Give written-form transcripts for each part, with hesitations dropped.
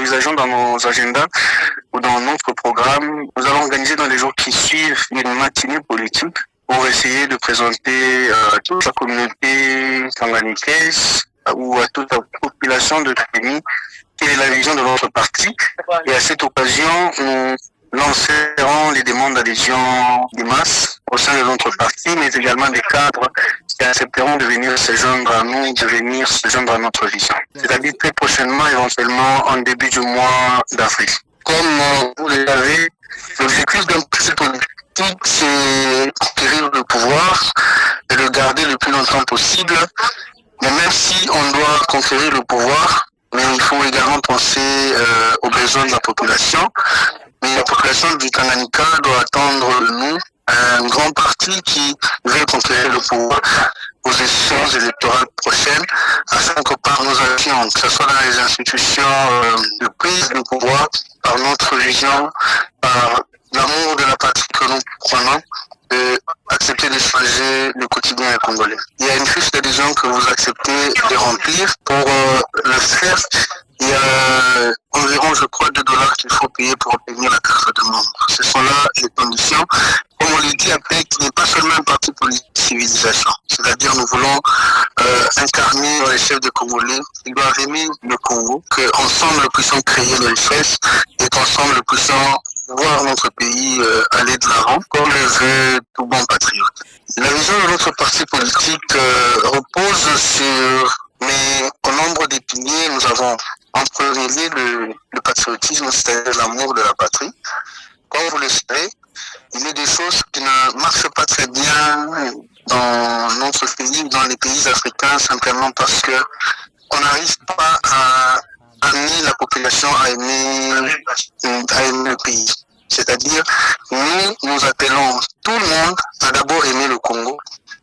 envisageons dans nos agendas ou dans notre programme, nous allons organiser dans les jours qui suivent une matinée politique pour essayer de présenter à toute la communauté tanganyikaise ou à toute la population de Tanganyika quelle est la vision de notre parti. Et à cette occasion, nous lancerons les demandes d'adhésion des masses au sein de notre parti, mais également des cadres qui accepteront de venir se joindre à nous, de venir se joindre à notre vision. C'est-à-dire très prochainement, éventuellement en début du mois d'avril. Comme vous le savez, l'objectif d'un parti politique, c'est conquérir le pouvoir et le garder le plus longtemps possible. Mais même si on doit conquérir le pouvoir, mais il faut également penser aux besoins de la population. Mais la population du Tanganyika doit attendre de nous un grand parti qui veut conquérir le pouvoir aux élections électorales prochaines, afin que par nos actions, que ce soit dans les institutions de prise de pouvoir, par notre vision, par l'amour de la patrie que nous prenons, accepter de changer le quotidien des Congolais. Il y a une fiche d'adhésion que vous acceptez de remplir. Pour le faire, il y a environ, je crois, $2 qu'il faut payer pour obtenir la carte de membre. Ce sont là les conditions. Comme on le dit, APEC n'est pas seulement un parti politique de civilisation. C'est-à-dire, nous voulons incarner les chefs de Congolais. Ils doivent aimer le Congo, qu'ensemble nous puissions créer les richesses et qu'ensemble nous puissions voir notre pays aller de l'avant, comme le veut tout bon patriote. La vision de notre parti politique repose sur, mais au nombre des piliers, nous avons en premier lieu le patriotisme, c'est-à-dire l'amour de la patrie. Comme vous le savez, il y a des choses qui ne marchent pas très bien dans notre pays, dans les pays africains, simplement parce que on n'arrive pas à amener la population à aimer le pays. C'est-à-dire, nous appelons tout le monde à d'abord aimer le Congo,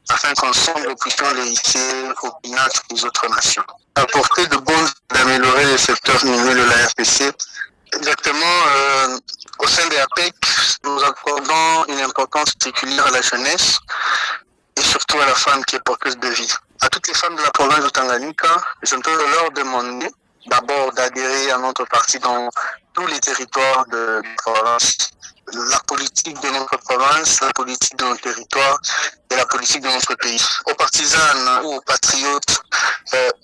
afin qu'ensemble nous puissions l'hériter au pinacle des autres nations. Apporter de bonnes, d'améliorer les secteurs miniers de la RPC. Exactement, au sein des APEC, nous accordons une importance particulière à la jeunesse et surtout à la femme qui est porteuse de vie. À toutes les femmes de la province de Tanganyika, je peux leur demander d'abord d'adhérer à notre parti dans tous les territoires de la province. La politique de notre province, la politique de notre territoire et la politique de notre pays. Aux partisanes ou aux patriotes,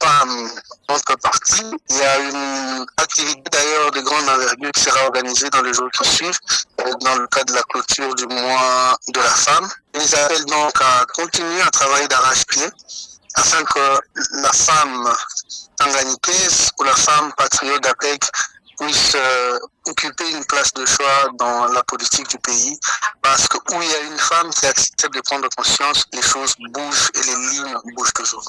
par notre parti, il y a une activité d'ailleurs de grande envergure qui sera organisée dans les jours qui suivent, dans le cadre de la clôture du mois de la femme. Je les appelle donc à continuer à travailler d'arrache-pied afin que la femme tanganyikaise ou la femme patriote d'APEC puisse occuper une place de choix dans la politique du pays, parce que où il y a une femme qui accepte de prendre conscience, les choses bougent et les lignes bougent toujours.